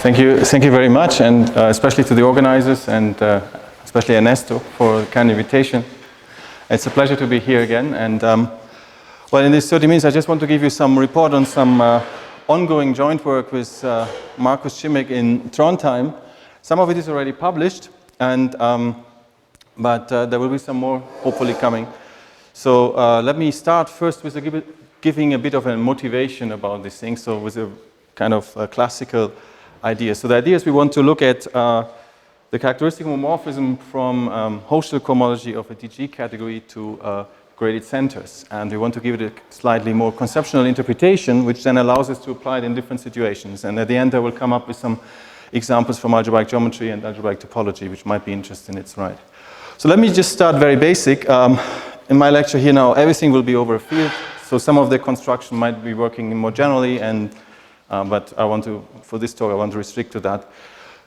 Thank you very much, and especially to the organizers and especially Ernesto for the kind invitation. It's a pleasure to be here again. And well, in these 30 minutes, I just want to give you some report on some ongoing joint work with Markus Schimmick in Trondheim. Some of it is already published, and but there will be some more hopefully coming. So let me start first with giving a bit of a motivation about this thing. So with a kind of classical idea. So the idea is we want to look at the characteristic homomorphism from Hochschild cohomology of a DG category to graded centers. And we want to give it a slightly more conceptual interpretation, which then allows us to apply it in different situations. And at the end, I will come up with some examples from algebraic geometry and algebraic topology, which might be interesting in its right. So let me just start very basic. In my lecture here now, everything will be over a field. So some of the construction might be working more generally, and but I want to, for this talk, I want to restrict to that.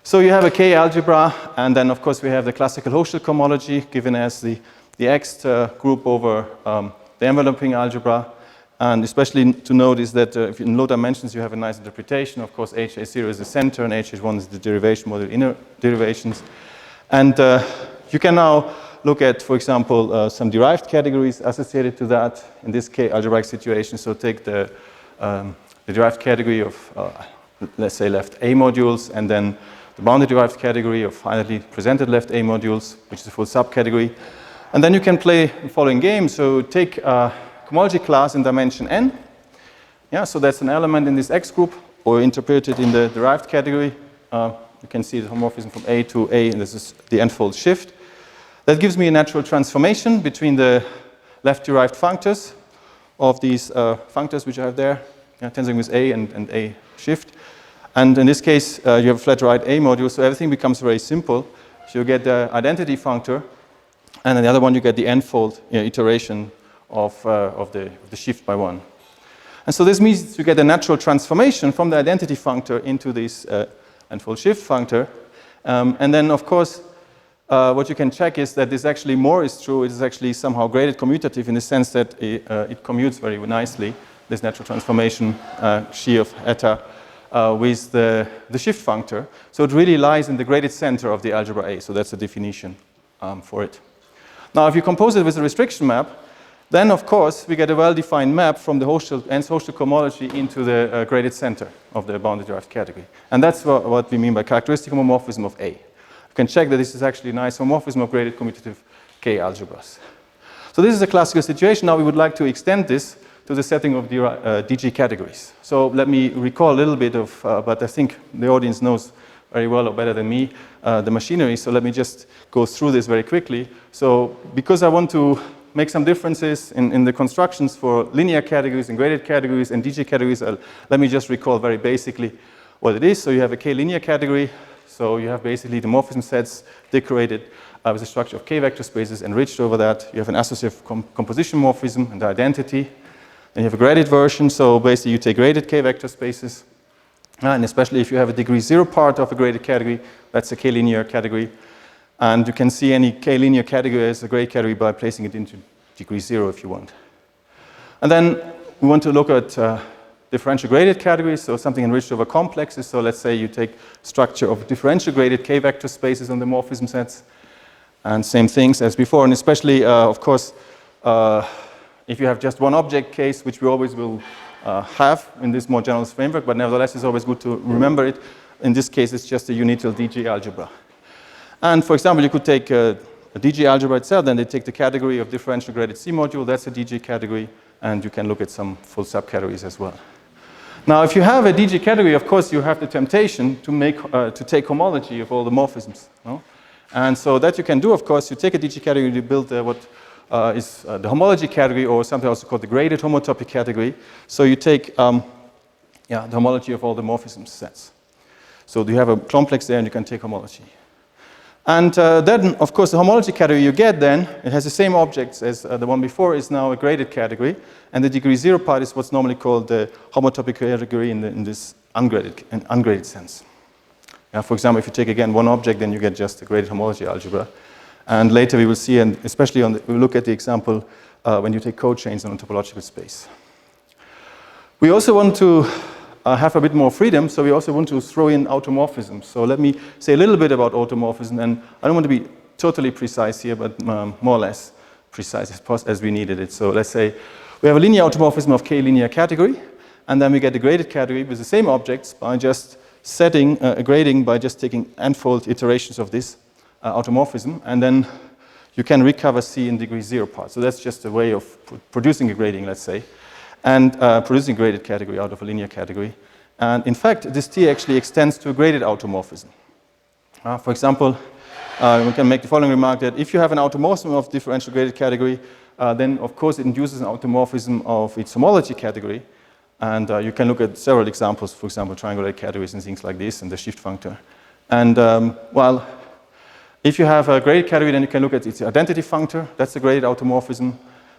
So you have a K algebra, and then of course we have the classical Hochschild cohomology given as the X group over the enveloping algebra. And especially to note is that if in low dimensions you have a nice interpretation. Of course, HA0 is the center and HA1 is the derivation model, inner derivations. And you can now look at, for example, some derived categories associated to that in this K algebraic situation. So take the derived category of, let's say, left A modules, and then the bounded derived category of finally presented left A modules, which is a full subcategory. And then you can play the following game. So take a cohomology class in dimension n. Yeah, so that's an element in this X group, or interpreted in the derived category. You can see the homomorphism from A to A, and this is the n-fold shift. That gives me a natural transformation between the left-derived functors of these functors which I have there. Tensing with A and A shift. And in this case, you have a flat right A module, so everything becomes very simple. So you get the identity functor, and on the other one you get the n-fold iteration of the shift by one. And so this means you get a natural transformation from the identity functor into this n-fold shift functor. And then, of course, what you can check is that this actually more is true. It is actually somehow graded commutative in the sense that it commutes very nicely, this natural transformation shear of eta with the shift functor. So it really lies in the graded center of the algebra A. So that's the definition for it. Now, if you compose it with a restriction map, then of course we get a well-defined map from the Hochschild cohomology into the graded center of the bounded derived category. And that's what we mean by characteristic homomorphism of A. You can check that this is actually a nice homomorphism of graded commutative K algebras. So this is a classical situation. Now we would like to extend this to the setting of the DG categories. So let me recall a little bit of, but I think the audience knows very well or better than me, the machinery. So let me just go through this very quickly. So because I want to make some differences in the constructions for linear categories and graded categories and DG categories, let me just recall very basically what it is. So you have a K linear category. So you have basically the morphism sets decorated with a structure of K vector spaces enriched over that. You have an associative composition morphism and identity. Then you have a graded version, so basically you take graded K vector spaces, and especially if you have a degree 0 part of a graded category, that's a K linear category. And you can see any K linear category as a graded category by placing it into degree 0 if you want. And then we want to look at differential graded categories, so something enriched over complexes. So let's say you take structure of differential graded K vector spaces on the morphism sets, and same things as before, and especially, of course, if you have just one object case, which we always will have in this more general framework, but nevertheless it's always good to remember it. In this case, it's just a unital DG algebra. And for example, you could take a DG algebra itself, then they take the category of differential graded C module, that's a DG category, and you can look at some full subcategories as well. Now, if you have a DG category, of course, you have the temptation to take homology of all the morphisms. No? And so that you can do, of course, you take a DG category, you build what is the homology category, or something also called the graded homotopic category. So you take the homology of all the morphism sets. So you have a complex there, and you can take homology. And then, of course, the homology category you get then, it has the same objects as the one before, is now a graded category. And the degree 0 part is what's normally called the homotopic category in this ungraded sense. For example, if you take again one object, then you get just a graded homology algebra. And later we will see, and especially we'll look at the example when you take cochains on a topological space. We also want to have a bit more freedom, so we also want to throw in automorphism. So let me say a little bit about automorphism, and I don't want to be totally precise here, but more or less precise as we needed it. So let's say we have a linear automorphism of K linear category, and then we get a graded category with the same objects by just setting a grading by just taking n-fold iterations of this automorphism, and then you can recover C in degree 0 part. So that's just a way of producing a grading, let's say, and producing a graded category out of a linear category. And in fact, this T actually extends to a graded automorphism. For example, we can make the following remark that if you have an automorphism of differential graded category, then of course it induces an automorphism of its homology category. And you can look at several examples, for example, triangulated categories and things like this, and the shift functor. And well, if you have a graded category, then you can look at its identity functor. That's a graded automorphism.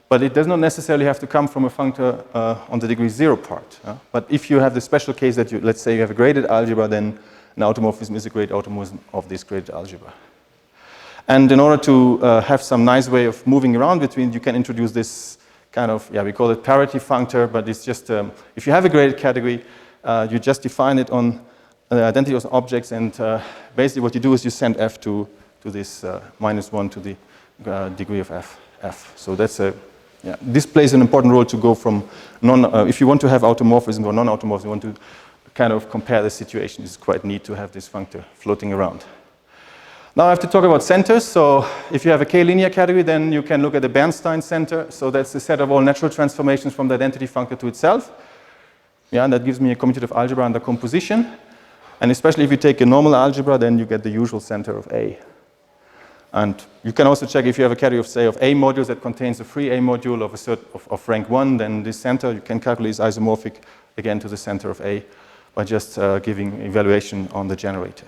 But it does not necessarily have to come from a functor on the degree 0 part. But if you have the special case that let's say you have a graded algebra, then an automorphism is a graded automorphism of this graded algebra. And in order to have some nice way of moving around between, you can introduce this kind of, we call it parity functor, but it's just, if you have a graded category, you just define it on the identity of objects, and basically what you do is you send f to this -1 to the degree of f. So that's this plays an important role to go from if you want to have automorphism or non-automorphism, you want to kind of compare the situation. It's quite neat to have this functor floating around. Now I have to talk about centers. So if you have a K-linear category, then you can look at the Bernstein center. So that's the set of all natural transformations from the identity functor to itself. And that gives me a commutative algebra under composition. And especially if you take a normal algebra, then you get the usual center of A. And you can also check if you have a category of, say, of A modules that contains a free A module of a set of rank 1, then this center you can calculate is isomorphic again to the center of A by just giving evaluation on the generator.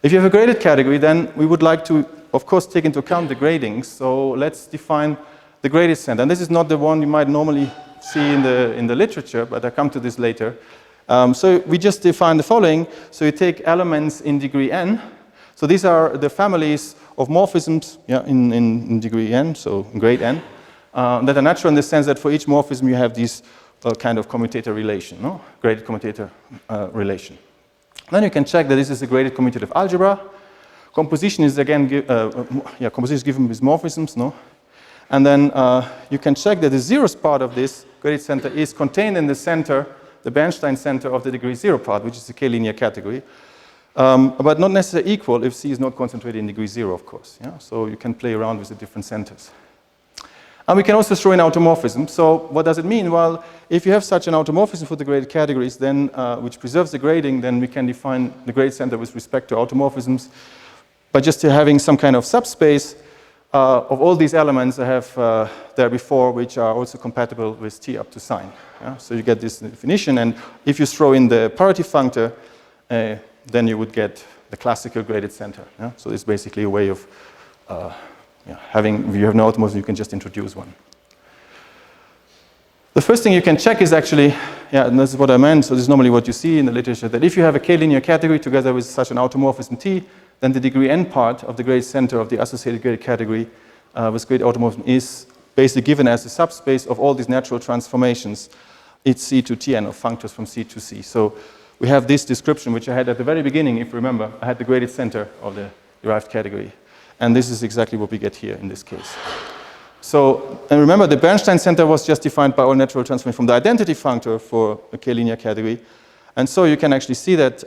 If you have a graded category, then we would like to, of course, take into account the gradings. So let's define the graded center. And this is not the one you might normally see in the literature, but I'll come to this later. So we just define the following. So you take elements in degree n. So these are the families of morphisms in degree n, so in grade n, that are natural in the sense that for each morphism you have this kind of commutator relation, graded commutator relation. Then you can check that this is a graded commutative algebra. Composition is again composition is given with morphisms, and then you can check that the zeroth part of this graded center is contained in the center, the Bernstein center of the degree 0 part, which is the K-linear category. But not necessarily equal if C is not concentrated in degree 0, of course. So you can play around with the different centers. And we can also throw in automorphism. So what does it mean? Well, if you have such an automorphism for the graded categories, then which preserves the grading, then we can define the graded center with respect to automorphisms by just having some kind of subspace of all these elements I have there before, which are also compatible with T up to sign. So you get this definition, and if you throw in the parity functor, then you would get the classical graded center. So it's basically a way of if you have no automorphism, you can just introduce one. The first thing you can check is actually, and this is what I meant, so this is normally what you see in the literature, that if you have a K-linear category together with such an automorphism T, then the degree n part of the graded center of the associated graded category with graded automorphism is basically given as a subspace of all these natural transformations. It's C to Tn of functors from C to C. So we have this description, which I had at the very beginning, if you remember. I had the graded center of the derived category. And this is exactly what we get here in this case. So, and remember, the Bernstein center was just defined by all natural transformations from the identity functor for a K-linear category. And so you can actually see that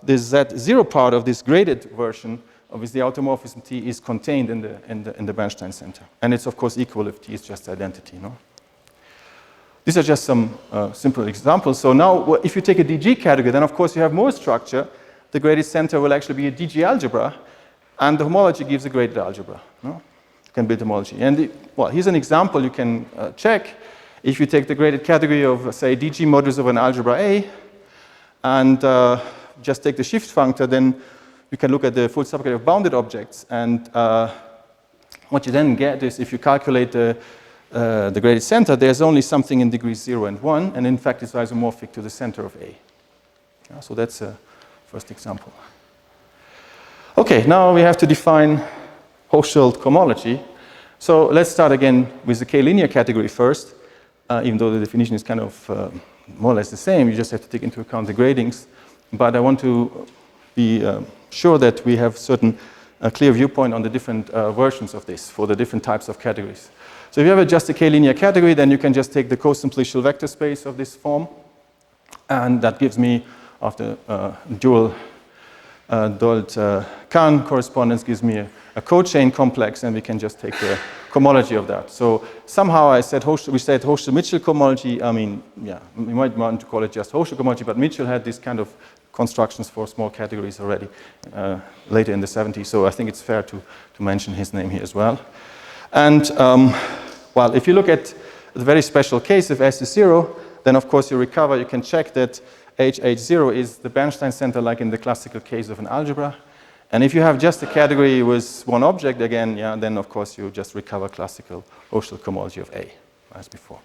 this Z0 part of this graded version of the automorphism T is contained in the Bernstein center. And it's, of course, equal if T is just identity. These are just some simple examples. So now, if you take a DG category, then, of course, you have more structure. The graded center will actually be a DG algebra. And the homology gives a graded algebra. You can build homology. And here's an example you can check. If you take the graded category of, say, DG modules of an algebra A, and just take the shift functor, then you can look at the full subcategory of bounded objects. And what you then get is, if you calculate the graded center, there's only something in degrees 0 and 1, and in fact, it's isomorphic to the center of A. So that's a first example. Okay, now we have to define Hochschild cohomology. So let's start again with the K-linear category first, even though the definition is kind of more or less the same. You just have to take into account the gradings. But I want to be sure that we have certain clear viewpoint on the different versions of this for the different types of categories. So if you have just a k-linear category, then you can just take the co-simplicial vector space of this form, and that gives me, after dual Dold-Kahn correspondence, gives me a cochain complex, and we can just take the cohomology of that. So somehow we said Hochschild-Mitchell cohomology. I mean, yeah, we might want to call it just Hochschild cohomology, but Mitchell had this kind of constructions for small categories already later in the 70s. So I think it's fair to mention his name here as well. And well, if you look at the very special case, if S is 0, then of course you can check that H0 is the Bernstein center, like in the classical case of an algebra. And if you have just a category with one object again, yeah, then of course you just recover classical Hochschild cohomology of A, as before.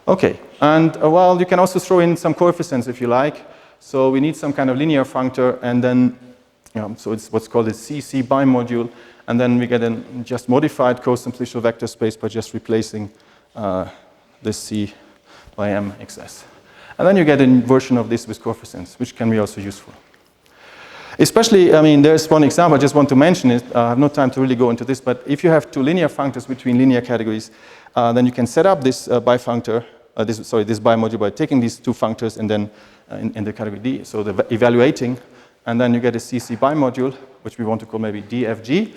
Okay, and well, you can also throw in some coefficients if you like. So we need some kind of linear functor, and then, so it's what's called a CC bimodule, and then we get a just modified co-simplicial vector space by just replacing this C by M XS. And then you get a version of this with coefficients, which can be also useful. Especially, I mean, there's one example, I just want to mention it. I have no time to really go into this, but if you have two linear functors between linear categories, then you can set up this bifunctor, this bimodule by taking these two functors and then in the category D, so the evaluating, and then you get a CC bimodule, which we want to call maybe DFG.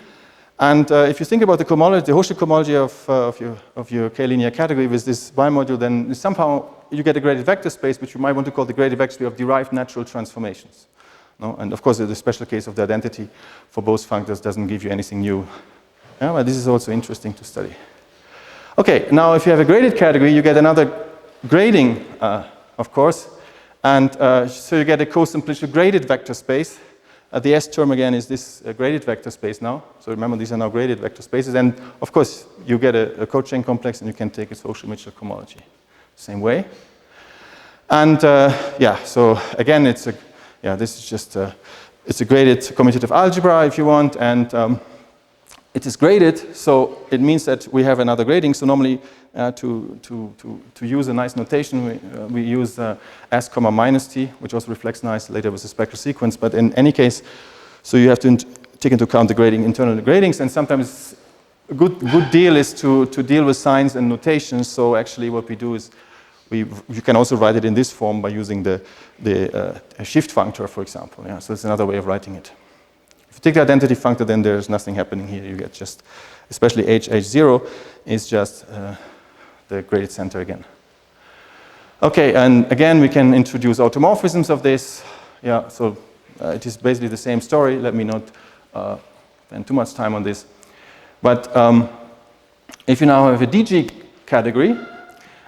And if you think about the cohomology, the Hochschild cohomology of your k-linear category with this bimodule, then somehow you get a graded vector space, which you might want to call the graded vector space of derived natural transformations. No? And of course, the special case of the identity for both functors doesn't give you anything new. Yeah, but this is also interesting to study. Okay, now if you have a graded category, you get another grading, of course. And so you get a co-simplicial graded vector space. The S term again is this graded vector space now. So remember, these are now graded vector spaces. And of course, you get a cochain complex, and you can take its Hochschild-Mitchell cohomology. Same way. And yeah, so again, this is just it's a graded commutative algebra if you want, and it is graded, so it means that we have another grading. So normally, to use a nice notation, we use S comma minus T, which also reflects nice later with the spectral sequence. But in any case, so you have to take into account the grading, internal gradings, and sometimes a good deal is to deal with signs and notations. So actually, what we do is you can also write it in this form by using the shift functor, for example. Yeah, so it's another way of writing it. If you take the identity functor, then there's nothing happening here. You get just, especially H0 is just the graded center again. Okay, and again, we can introduce automorphisms of this. Yeah, so it is basically the same story. Let me not spend too much time on this. But if you now have a DG category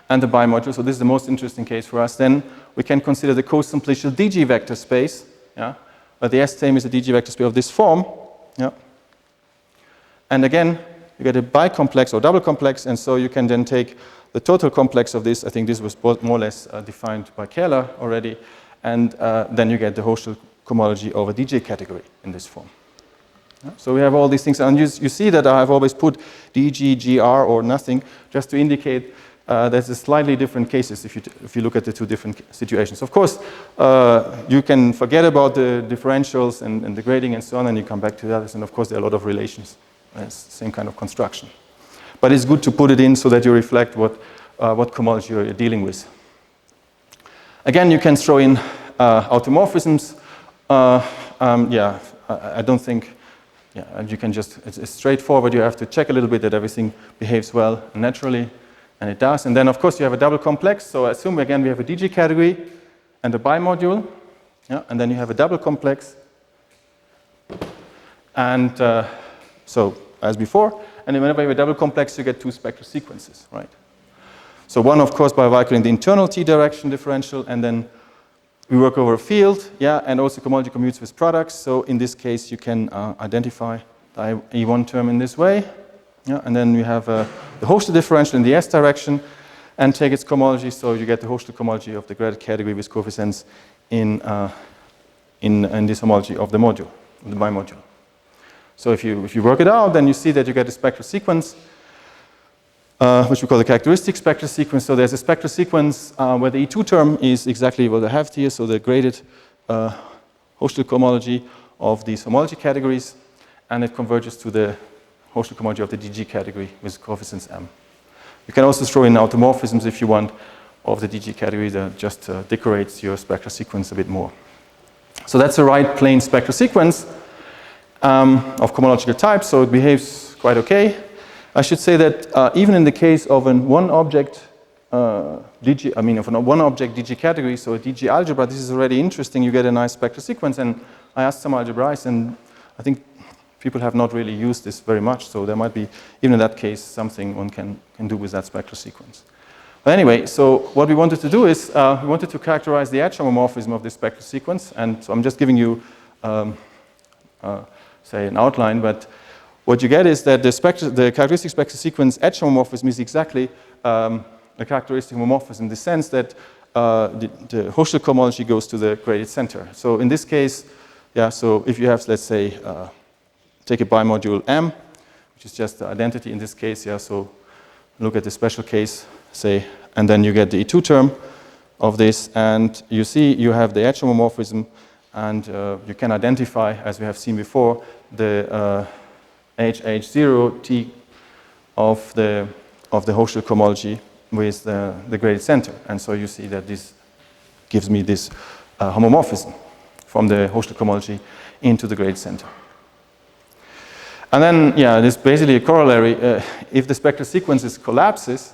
and the bimodule, so this is the most interesting case for us, then we can consider the co-simplicial DG vector space. Yeah, but the S-term is a DG vector space of this form. Yeah. And again, you get a bicomplex or double complex, and so you can then take the total complex of this. I think this was more or less defined by Kähler already, and then you get the Hochschild cohomology over DJ category in this form. Yeah. So we have all these things, and you see that I have always put DG, GR, or nothing, just to indicate there's slightly different cases if you look at the two different situations. Of course, you can forget about the differentials and the grading and so on, and you come back to the others, and of course there are a lot of relations. It's the same kind of construction. But it's good to put it in so that you reflect what cohomology you're dealing with. Again, you can throw in automorphisms. Yeah, I don't think, yeah, you can just, it's straightforward. You have to check a little bit that everything behaves well and naturally, and it does. And then, of course, you have a double complex. So assume, again, we have a DG category and a bimodule. Yeah, and then you have a double complex. And so, as before, and then whenever you have a double complex, you get two spectral sequences, right? So one, of course, by calculating the internal t direction differential, and then we work over a field, yeah, and also cohomology commutes with products. So in this case, you can identify the E1 term in this way, yeah, and then we have the Hochschild differential in the s direction, and take its cohomology. So you get the Hochschild cohomology of the graded category with coefficients in this homology of the module, the bimodule. So if you work it out, then you see that you get a spectral sequence. which we call the characteristic spectral sequence. So there's a spectral sequence where the E2 term is exactly what I have here, so the graded Hochschild cohomology of these homology categories, and it converges to the Hochschild cohomology of the DG category with coefficients m. You can also throw in automorphisms if you want of the DG category that just decorates your spectral sequence a bit more. So that's a right plane spectral sequence of cohomological type, so it behaves quite okay. I should say that even in the case of an one object DG, I mean of a one object DG category, so a DG algebra, this is already interesting. You get a nice spectral sequence, and I asked some algebraists, and I think people have not really used this very much, so there might be, even in that case, something one can do with that spectral sequence. But anyway, so what we wanted to do is we wanted to characterize the edge homomorphism of this spectral sequence, and so I'm just giving you, say, an outline, but what you get is that the characteristic spectral sequence edge homomorphism is exactly a characteristic homomorphism in the sense that the Hochschild cohomology goes to the graded center. So in this case, yeah, so if you have, let's say, take a bimodule M, which is just the identity in this case, yeah, so look at the special case, say, and then you get the E2 term of this, and you see you have the edge homomorphism, and you can identify, as we have seen before, the HH0 T of the Hochschild cohomology with the graded center. And so you see that this gives me this homomorphism from the Hochschild cohomology into the graded center. And then, yeah, this is basically a corollary. If the spectral sequences collapses,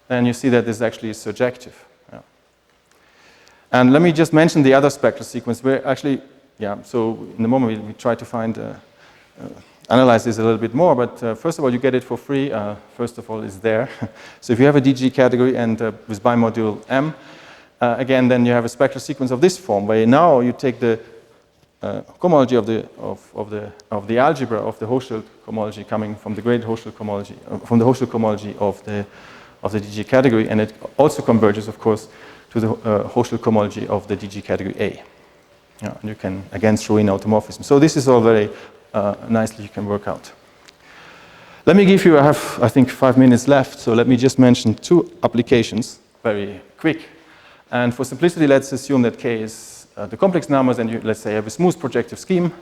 then you see that this actually is surjective. Yeah. And let me just mention the other spectral sequence where actually, yeah, so in the moment we try to find, analyze this a little bit more, but first of all, you get it for free. First of all, it's there. So if you have a DG category and with bimodule M, again, then you have a spectral sequence of this form, where now you take the cohomology of the algebra of the Hochschild cohomology coming from the graded Hochschild cohomology, from the Hochschild cohomology of the DG category, and it also converges, of course, to the Hochschild cohomology of the DG category A. Yeah, and you can again throw in automorphism. So this is all very nicely you can work out. Let me give you, I have, I think, 5 minutes left, so let me just mention 2 applications very quick. And for simplicity, let's assume that K is the complex numbers, and you, let's say, have a smooth projective scheme.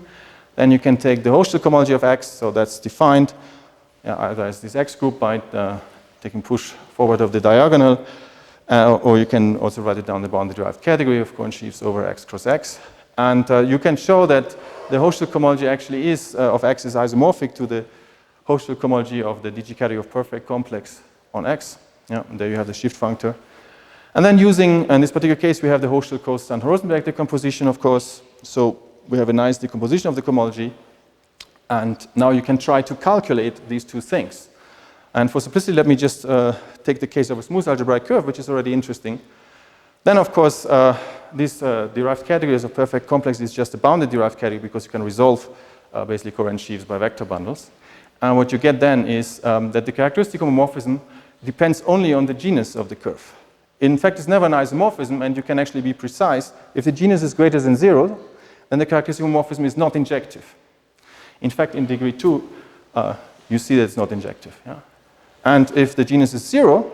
Then you can take the Hochschild cohomology of X, so that's defined either as this X group by taking push forward of the diagonal, or you can also write it down the boundary derived category of coherent sheaves over X cross X. And you can show that the Hochschild cohomology actually is, of X is isomorphic to the Hochschild cohomology of the DG category of perfect complex on X. Yeah, and there you have the shift functor. And then using, in this particular case, we have the Hochschild-Costan-Rosenberg decomposition, of course. So we have a nice decomposition of the cohomology. And now you can try to calculate these 2 things. And for simplicity, let me just take the case of a smooth algebraic curve, which is already interesting. Then, of course, this derived category as a perfect complex is just a bounded derived category because you can resolve basically coherent sheaves by vector bundles. And what you get then is that the characteristic homomorphism depends only on the genus of the curve. In fact, it's never an isomorphism, and you can actually be precise. If the genus is greater than 0, then the characteristic homomorphism is not injective. In fact, in degree 2, you see that it's not injective. Yeah? And if the genus is 0,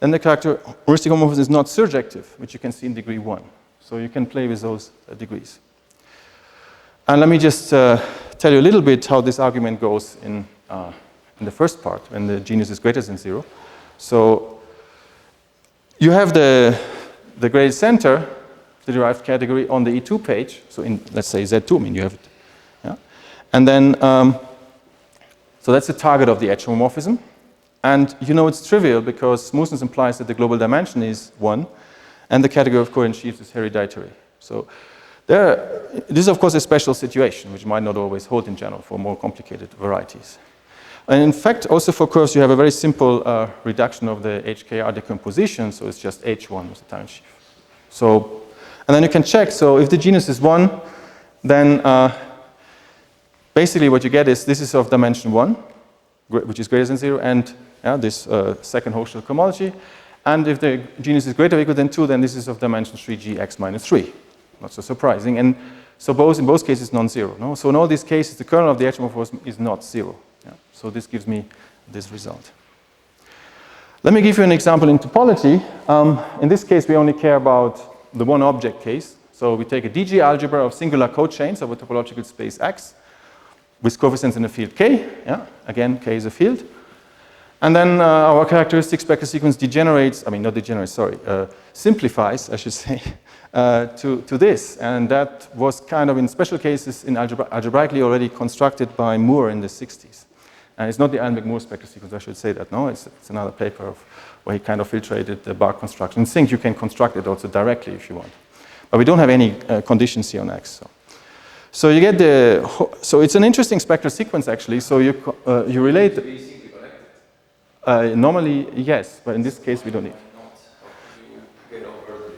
then the characteristic homomorphism is not surjective, which you can see in degree 1. So you can play with those degrees. And let me just tell you a little bit how this argument goes in the first part, when the genus is greater than 0. So you have the graded center, the derived category, on the E2 page. So in, let's say, Z2, I mean, you have it. Yeah? And then, so that's the target of the edge homomorphism. And you know it's trivial because smoothness implies that the global dimension is 1, and the category of coherent sheaves is hereditary. So this is, of course, a special situation, which might not always hold in general for more complicated varieties. And in fact, also for curves, you have a very simple reduction of the HKR decomposition, so it's just H1 with the time sheaf. So, and then you can check, so if the genus is 1, then basically what you get is this is of dimension 1, which is greater than 0, and this second Hochschild cohomology. And if the genus is greater or equal than 2, then this is of dimension 3Gx minus 3. Not so surprising. And so in both cases, non-zero. No? So in all these cases, the kernel of the edge homomorphism is not 0. Yeah? So this gives me this result. Let me give you an example in topology. In this case, we only care about the one object case. So we take a DG algebra of singular cochains of a topological space X with coefficients in the field K. Yeah? Again, K is a field. And then our characteristic spectral sequence degenerates, I mean, not degenerates, sorry, simplifies, I should say, to this. And that was kind of in special cases in algebraically already constructed by Moore in the 60s. And it's not the Allenberg-Moore spectral sequence, I should say that, no, it's another paper where he kind of filtrated the bar construction. In Sync, you can construct it also directly if you want. But we don't have any conditions here on X. So you get so it's an interesting spectral sequence actually. So you relate. Normally, yes, but in this case, we don't need. Get over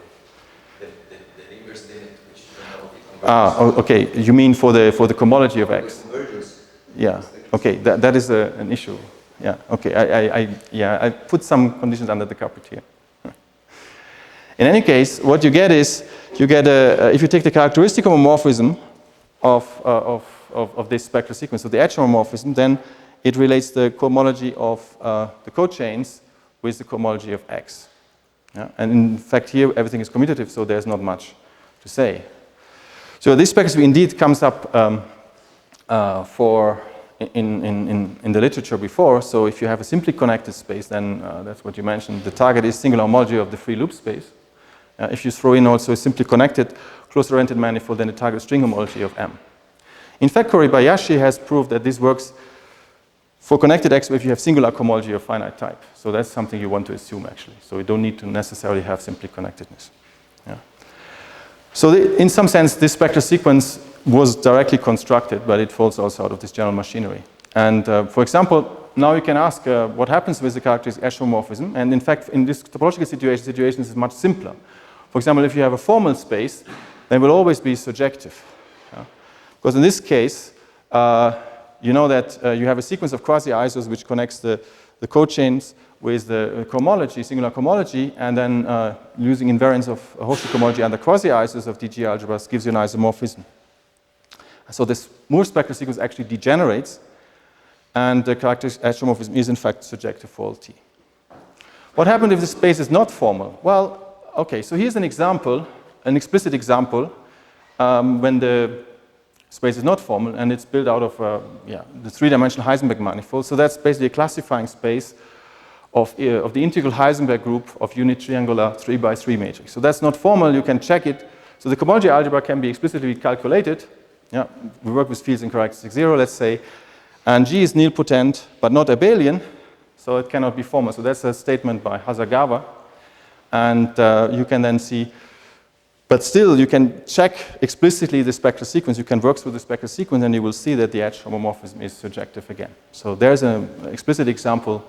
the inverse limit, which you don't know. Okay. You mean for the cohomology of X? Yeah. Okay. That is an issue. Yeah. Okay. I put some conditions under the carpet here. In any case, what you get is you get if you take the characteristic homomorphism of this spectral sequence, so the edge homomorphism, then it relates the cohomology of the cochains with the cohomology of X. Yeah? And in fact, here everything is commutative, so there's not much to say. So this spectrum indeed comes up in the literature before. So if you have a simply connected space, then that's what you mentioned. The target is singular homology of the free loop space. If you throw in also a simply connected closure-oriented manifold, then the target is string homology of M. In fact, Koribayashi has proved that this works for connected X if you have singular cohomology of finite type. So that's something you want to assume, actually. So you don't need to necessarily have simply connectedness. Yeah. So in some sense, this spectral sequence was directly constructed, but it falls also out of this general machinery. And for example, now you can ask what happens with the characteristic edge homomorphism. And in fact, in this topological situation, this is much simpler. For example, if you have a formal space, then it will always be surjective. Yeah? Because in this case, you know that you have a sequence of quasi-isos which connects the cochains with the cohomology, singular cohomology, and then using invariance of Hochschild cohomology under quasi-isos of DG algebras gives you an isomorphism. So this Moore spectral sequence actually degenerates, and the characteristic edge homomorphism is in fact surjective for all T. What happens if the space is not formal? Well, okay, so here's an example, an explicit example, when the space is not formal, and it's built out of the three-dimensional Heisenberg manifold. So that's basically a classifying space of the integral Heisenberg group of unit triangular 3x3 matrix. So that's not formal, you can check it. So the cohomology algebra can be explicitly calculated. Yeah, we work with fields in characteristic 0, let's say, and G is nilpotent, but not abelian, so it cannot be formal. So that's a statement by Hasegawa, and you can then see. But still, you can check explicitly the spectral sequence. You can work through the spectral sequence, and you will see that the edge homomorphism is surjective again. So there's an explicit example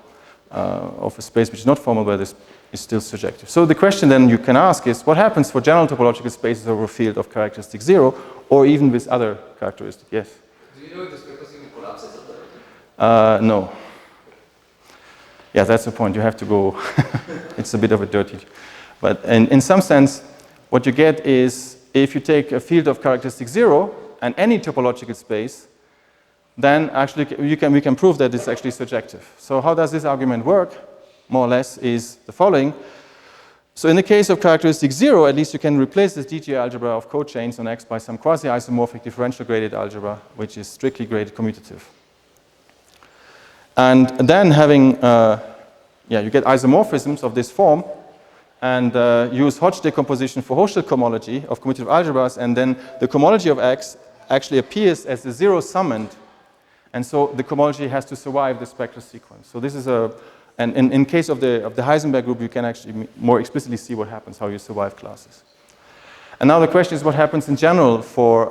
of a space which is not formal, but is still surjective. So the question then you can ask is, what happens for general topological spaces over a field of characteristic 0, or even with other characteristics? Yes? Do you know if the spectral sequence collapses at the No. Yeah, that's the point. You have to go. It's a bit of a dirty. But in some sense, what you get is, if you take a field of characteristic 0 and any topological space, then actually we can prove that it's actually surjective. So how does this argument work? More or less is the following. So in the case of characteristic 0, at least you can replace this DG algebra of cochains on X by some quasi-isomorphic differential graded algebra, which is strictly graded commutative. And then having, you get isomorphisms of this form, and use Hodge decomposition for Hochschild cohomology of commutative algebras, and then the cohomology of X actually appears as the 0 summand, and so the cohomology has to survive the spectral sequence. So this is and in case of the Heisenberg group, you can actually more explicitly see what happens, how you survive classes. And now the question is, what happens in general for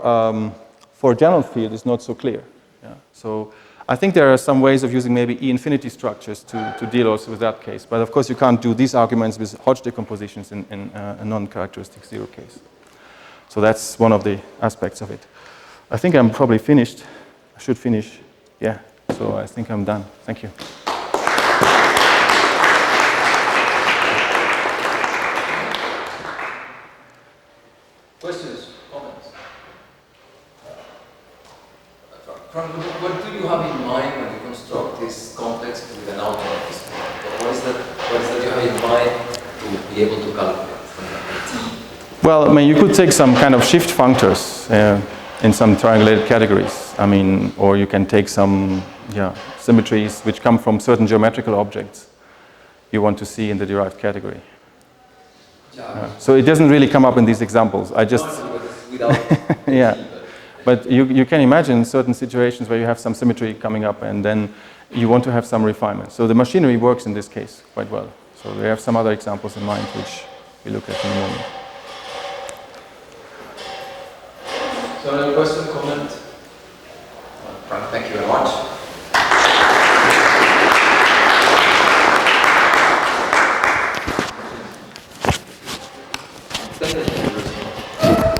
a general field is not so clear. Yeah? So I think there are some ways of using maybe E-infinity structures to deal also with that case. But of course, you can't do these arguments with Hodge decompositions in a non-characteristic 0 case. So that's one of the aspects of it. I think I'm probably finished. I should finish. Yeah, so I think I'm done. Thank you. Questions, comments? Frank, what do you have in mind when you construct this complex with an algebra? What is that What is that you have in mind to be able to calculate from that? Well, I mean, you could take some kind of shift functors in some triangulated categories. I mean, or you can take some symmetries which come from certain geometrical objects you want to see in the derived category. So it doesn't really come up in these examples. I just yeah. But you can imagine certain situations where you have some symmetry coming up and then you want to have some refinement. So the machinery works in this case quite well. So we have some other examples in mind which we look at in a moment. So another question, comment? Frank, thank you very much.